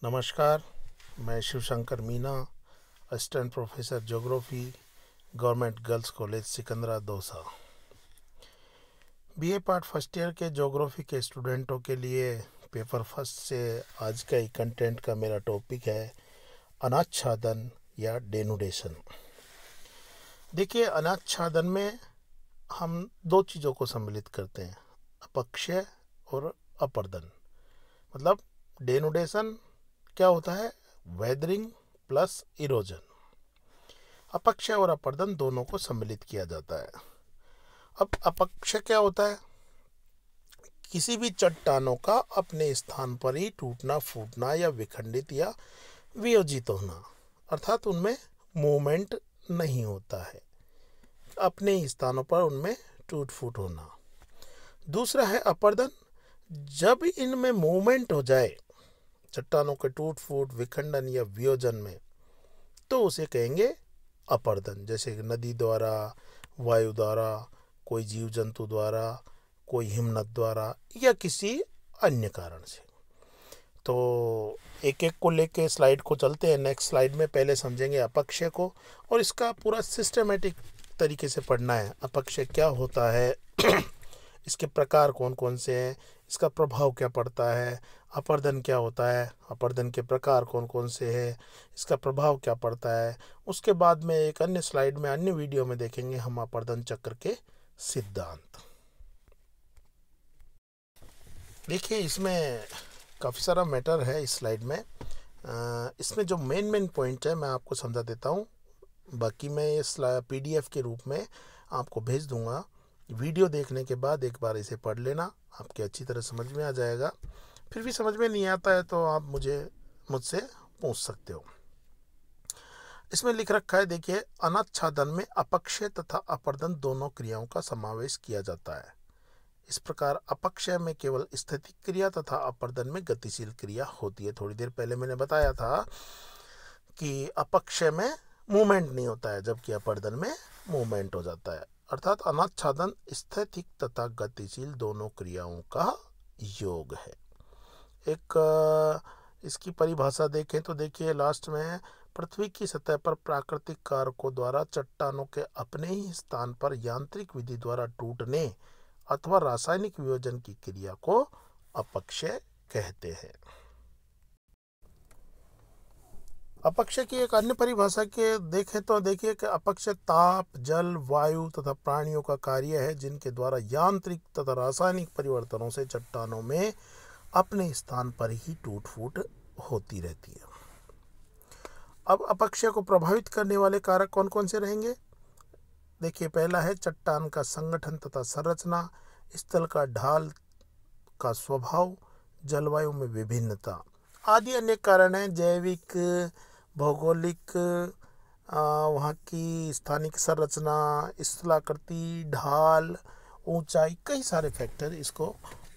नमस्कार, मैं Shivshankar Meena, assistant professor geography, government girls college Sikandra Dausa. BA part first year के geography के स्टूडेंटों के लिए पेपर फर्स्ट से आज का ही कंटेंट का मेरा टॉपिक है अनाच्छादन या डेनुडेशन। देखिए, अनाच्छादन में हम दो चीज़ों को सम्मिलित करते हैं, अपक्षय और अपर्दन। मतलब डेनुडेशन क्या होता है? Weathering plus erosion. अपक्षय और अपर्दन दोनों को सम्मिलित किया जाता है। अब अपक्षय क्या होता है? किसी भी चट्टानों का अपने स्थान पर ही टूटना, फूटना या विखंडित या वियोजित होना, अर्थात उनमें मूवमेंट नहीं होता है, अपने ही स्थानों पर उनमें टूट फूट होना। दूसरा है अपर्दन। जब इनमें मूवमेंट हो जाए, चट्टानों के टूट फूट, विखंडन या वियोजन में, तो उसे कहेंगे अपर्दन। जैसे नदी द्वारा, वायु द्वारा, कोई जीव जंतु द्वारा, कोई हिमनद द्वारा या किसी अन्य कारण से। तो एक एक को लेके स्लाइड को चलते हैं। नेक्स्ट स्लाइड में पहले समझेंगे अपक्षय को, और इसका पूरा सिस्टमेटिक तरीके से पढ़ना है। अपक्षय क्या होता है, इसके प्रकार कौन कौन से हैं, इसका प्रभाव क्या पड़ता है, अपर्दन क्या होता है, अपर्दन के प्रकार कौन कौन से हैं, इसका प्रभाव क्या पड़ता है। उसके बाद में एक अन्य स्लाइड में, अन्य वीडियो में देखेंगे हम अपर्दन चक्र के सिद्धांत। देखिए, इसमें काफ़ी सारा मैटर है इस स्लाइड में। इसमें जो मेन पॉइंट है मैं आपको समझा देता हूँ। बाकी मैं इस PDF के रूप में आपको भेज दूंगा। वीडियो देखने के बाद एक बार इसे पढ़ लेना, आपके अच्छी तरह समझ में आ जाएगा। फिर भी समझ में नहीं आता है तो आप मुझसे पूछ सकते हो। इसमें लिख रखा है, देखिए, अनाच्छादन में अपक्षय तथा अपर्दन दोनों क्रियाओं का समावेश किया जाता है। इस प्रकार अपक्षय में केवल स्थितिक क्रिया तथा अपर्दन में गतिशील क्रिया होती है। थोड़ी देर पहले मैंने बताया था कि अपक्षय में मूवमेंट नहीं होता है, जबकि अपर्दन में मूवमेंट हो जाता है। अर्थात अनाच्छादन स्थैतिक तथा गतिशील दोनों क्रियाओं का योग है। एक इसकी परिभाषा देखें तो देखिए, लास्ट में पृथ्वी की सतह पर प्राकृतिक कारकों द्वारा चट्टानों के अपने ही स्थान पर यांत्रिक विधि द्वारा टूटने अथवा रासायनिक वियोजन की क्रिया को अपक्षय कहते हैं। अपक्षय की एक अन्य परिभाषा के देखें तो देखिए कि अपक्षय ताप, जल, वायु तथा प्राणियों का कार्य है, जिनके द्वारा यांत्रिक तथा रासायनिक परिवर्तनों से चट्टानों में अपने स्थान पर ही टूट फूट होती रहती है। अब अपक्षय को प्रभावित करने वाले कारक कौन कौन से रहेंगे? देखिए, पहला है चट्टान का संगठन तथा संरचना, स्थल का ढाल का स्वभाव, जलवायु में विभिन्नता आदि अनेक कारण हैं। जैविक, भौगोलिक, वहाँ की स्थानिक संरचना, स्थलाकृति, ढाल, ऊंचाई, कई सारे फैक्टर इसको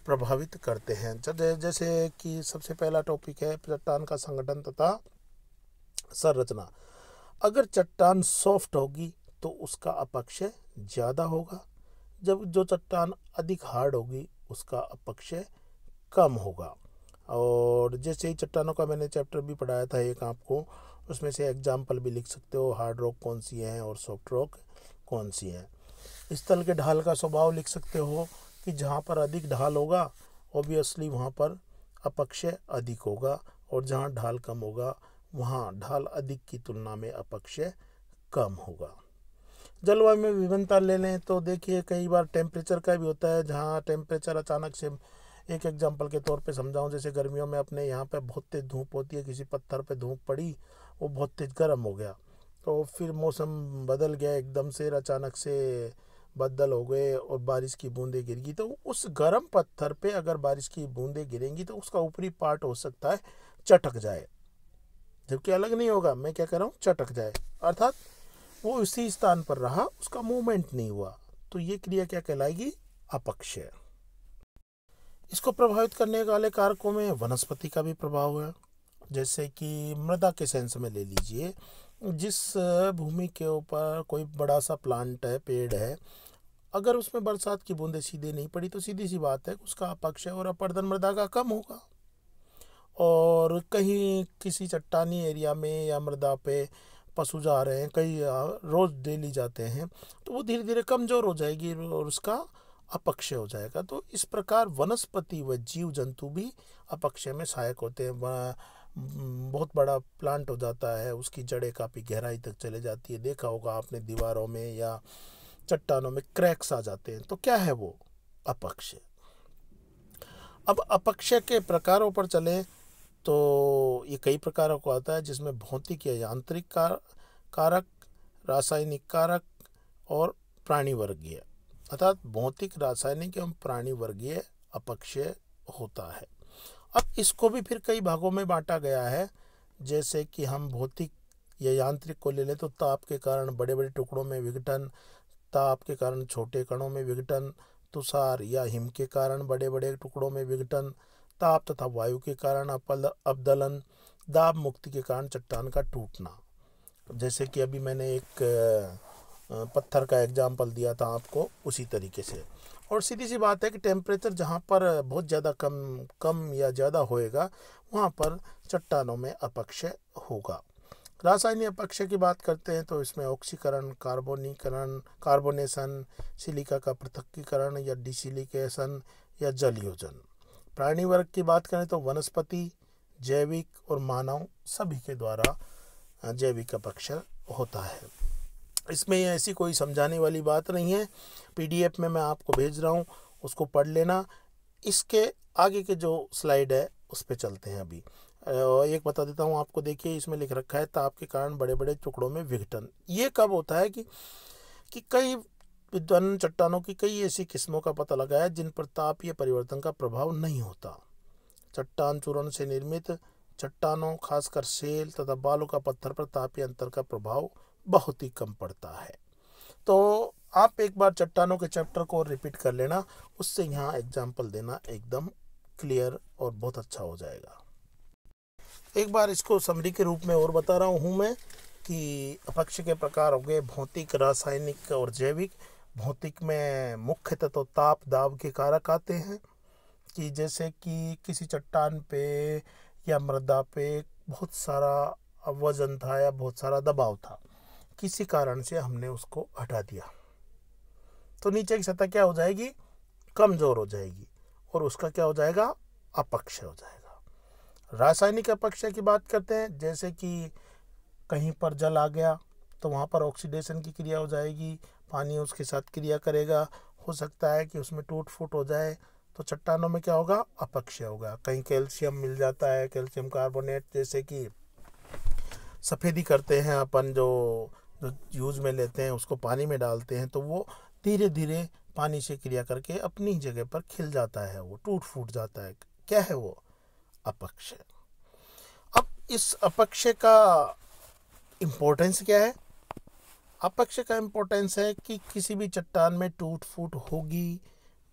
प्रभावित करते हैं। जैसे कि सबसे पहला टॉपिक है चट्टान का संगठन तथा संरचना। अगर चट्टान सॉफ्ट होगी तो उसका अपक्षय ज़्यादा होगा, जब जो चट्टान अधिक हार्ड होगी उसका अपक्षय कम होगा। और जैसे ही चट्टानों का मैंने चैप्टर भी पढ़ाया था एक आपको, उसमें से एग्जाम्पल भी लिख सकते हो, हार्ड रॉक कौन सी हैं और सॉफ्ट रॉक कौन सी हैं। स्थल के ढाल का स्वभाव लिख सकते हो कि जहाँ पर अधिक ढाल होगा ऑब्वियसली वहाँ पर अपक्षय अधिक होगा, और जहाँ ढाल कम होगा वहाँ ढाल अधिक की तुलना में अपक्षय कम होगा। जलवायु में विभिन्नता ले लें तो देखिए, कई बार टेम्परेचर का भी होता है, जहाँ टेम्परेचर अचानक से, एक एग्जांपल के तौर पे समझाऊं, जैसे गर्मियों में अपने यहाँ पे बहुत तेज धूप होती है, किसी पत्थर पे धूप पड़ी, वो बहुत तेज गर्म हो गया, तो फिर मौसम बदल गया एकदम से, अचानक से बादल हो गए और बारिश की बूंदें गिर गई, तो उस गर्म पत्थर पे अगर बारिश की बूंदें गिरेंगी तो उसका ऊपरी पार्ट हो सकता है चटक जाए, जबकि अलग नहीं होगा। मैं क्या कह रहा हूँ, चटक जाए, अर्थात वो उसी स्थान पर रहा, उसका मूवमेंट नहीं हुआ, तो ये क्रिया क्या कहलाएगी? अपक्षय। इसको प्रभावित करने वाले कारकों में वनस्पति का भी प्रभाव है। जैसे कि मृदा के सेंस में ले लीजिए, जिस भूमि के ऊपर कोई बड़ा सा प्लांट है, पेड़ है, अगर उसमें बरसात की बूंदें सीधे नहीं पड़ी तो सीधी सी बात है उसका अपक्षय और अपर्दन मृदा का कम होगा। और और कहीं किसी चट्टानी एरिया में या मृदा पे पशु जा रहे हैं, कई रोज डेली जाते हैं, तो वो धीरे धीरे कमजोर हो जाएगी और उसका अपक्षय हो जाएगा। तो इस प्रकार वनस्पति व जीव जंतु भी अपक्षय में सहायक होते हैं। बहुत बड़ा प्लांट हो जाता है, उसकी जड़ें काफ़ी गहराई तक चले जाती है, देखा होगा आपने दीवारों में या चट्टानों में क्रैक्स आ जाते हैं, तो क्या है वो? अपक्षय। अब अपक्षय के प्रकारों पर चले तो ये कई प्रकारों को आता है, जिसमें भौतिक या यांत्रिक कारक, रासायनिक कारक और प्राणीवर्गीय, अर्थात भौतिक, रासायनिक एवं प्राणीवर्गीय अपक्षय होता है। अब इसको भी फिर कई भागों में बांटा गया है। जैसे कि हम भौतिक या यांत्रिक को ले लें तो ताप के कारण बड़े बड़े टुकड़ों में विघटन, ताप के कारण छोटे कणों में विघटन, तुषार या हिम के कारण बड़े बड़े टुकड़ों में विघटन, ताप तथा वायु के कारण अपदलन, दाब मुक्ति के कारण चट्टान का टूटना। जैसे कि अभी मैंने एक पत्थर का एग्जाम्पल दिया था आपको, उसी तरीके से। और सीधी सी बात है कि टेम्परेचर जहाँ पर बहुत ज़्यादा कम या ज़्यादा होएगा, वहाँ पर चट्टानों में अपक्षय होगा। रासायनिक अपक्षय की बात करते हैं तो इसमें ऑक्सीकरण, कार्बोनीकरण, कार्बोनेशन, सिलिका का पृथक्कीकरण या डिसिलिकेशन या जलयोजन। प्राणी वर्ग की बात करें तो वनस्पति, जैविक और मानव सभी के द्वारा जैविक अपक्षय होता है। इसमें ऐसी कोई समझाने वाली बात नहीं है, पीडीएफ में मैं आपको भेज रहा हूँ, उसको पढ़ लेना। इसके आगे के जो स्लाइड है उस पर चलते हैं। अभी एक बता देता हूँ आपको, देखिए इसमें लिख रखा है ताप के कारण बड़े बड़े टुकड़ों में विघटन। ये कब होता है कि कई विद्वान चट्टानों की कई ऐसी किस्मों का पता लगाया है जिन पर तापीय परिवर्तन का प्रभाव नहीं होता। चट्टान चूर्ण से निर्मित चट्टानों, खासकर सेल तथा बालू का पत्थर पर तापीय अंतर का प्रभाव बहुत ही कम पड़ता है। तो आप एक बार चट्टानों के चैप्टर को रिपीट कर लेना, उससे यहाँ एग्जाम्पल देना एकदम क्लियर और बहुत अच्छा हो जाएगा। एक बार इसको समरी के रूप में और बता रहा हूँ मैं कि अपक्षय के प्रकार हो गए भौतिक, रासायनिक और जैविक। भौतिक में मुख्यतः तो ताप, दाब के कारक आते हैं, कि जैसे कि किसी चट्टान पे या मृदा पे बहुत सारा वजन था या बहुत सारा दबाव था, किसी कारण से हमने उसको हटा दिया, तो नीचे की सतह क्या हो जाएगी? कमजोर हो जाएगी और उसका क्या हो जाएगा? अपक्षय हो जाएगा। रासायनिक अपक्षय की बात करते हैं, जैसे कि कहीं पर जल आ गया तो वहाँ पर ऑक्सीडेशन की क्रिया हो जाएगी, पानी उसके साथ क्रिया करेगा, हो सकता है कि उसमें टूट फूट हो जाए, तो चट्टानों में क्या होगा? अपक्षय होगा। कहीं कैल्शियम मिल जाता है, कैल्शियम कार्बोनेट, जैसे कि सफ़ेदी करते हैं अपन, जो यूज में लेते हैं, उसको पानी में डालते हैं तो वो धीरे धीरे पानी से क्रिया करके अपनी जगह पर खिल जाता है, वो टूट फूट जाता है। क्या है वो? अपक्षय। अब इस अपक्षय का इम्पोर्टेंस क्या है? अपक्षय का इम्पोर्टेंस है कि किसी भी चट्टान में टूट फूट होगी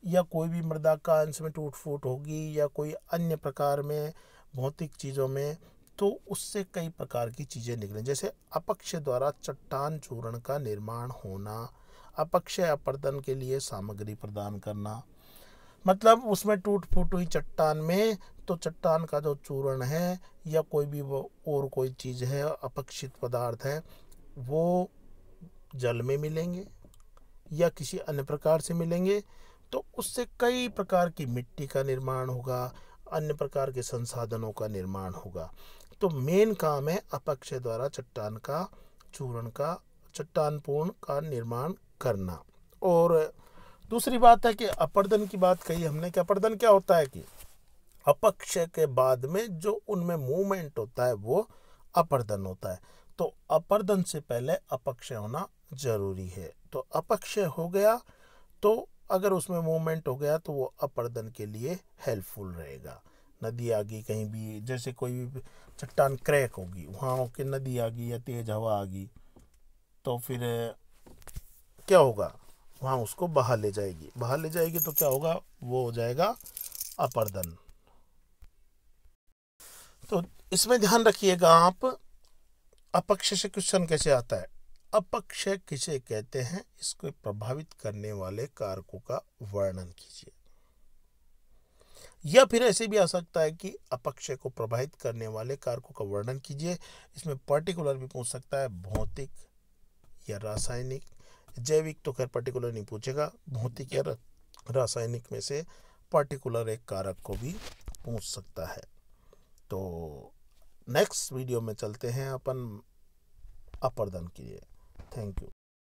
या कोई भी मृदा का अंश में टूट फूट होगी या कोई अन्य प्रकार में भौतिक चीज़ों में, तो उससे कई प्रकार की चीज़ें निकलें। जैसे अपक्षय द्वारा चट्टान चूर्ण का निर्माण होना, अपक्षय अपर्दन के लिए सामग्री प्रदान करना, मतलब उसमें टूट फूट हुई चट्टान में तो चट्टान का जो चूर्ण है या कोई भी वो और कोई चीज़ है, अपक्षित पदार्थ है, वो जल में मिलेंगे या किसी अन्य प्रकार से मिलेंगे, तो उससे कई प्रकार की मिट्टी का निर्माण होगा, अन्य प्रकार के संसाधनों का निर्माण होगा। तो मेन काम है अपक्षय द्वारा चट्टान का चूर्ण का, चट्टान पूर्ण का निर्माण करना। और दूसरी बात है कि अपर्दन की बात कही हमने कि अपर्दन क्या होता है कि अपक्षय के बाद में जो उनमें मूवमेंट होता है वो अपर्दन होता है। तो अपर्दन से पहले अपक्षय होना जरूरी है। तो अपक्षय हो गया तो अगर उसमें मूवमेंट हो गया तो वो अपर्दन के लिए हेल्पफुल रहेगा। नदी आ गई कहीं भी, जैसे कोई भी चट्टान क्रैक होगी, वहाँ होके नदी आ गई या तेज हवा आ गई, तो फिर क्या होगा? वहाँ उसको बहा ले जाएगी तो क्या होगा? वो हो जाएगा अपर्दन। तो इसमें ध्यान रखिएगा आप, अपक्षय से क्वेश्चन कैसे आता है? अपक्षय किसे कहते हैं? इसको प्रभावित करने वाले कारकों का वर्णन कीजिए। या फिर ऐसे भी आ सकता है कि अपक्षय को प्रभावित करने वाले कारकों का वर्णन कीजिए। इसमें पर्टिकुलर भी पूछ सकता है, भौतिक या रासायनिक। जैविक तो खैर पर्टिकुलर नहीं पूछेगा, भौतिक या रासायनिक में से पर्टिकुलर एक कारक को भी पूछ सकता है। तो नेक्स्ट वीडियो में चलते हैं अपन अपर दम के लिए। Thank you.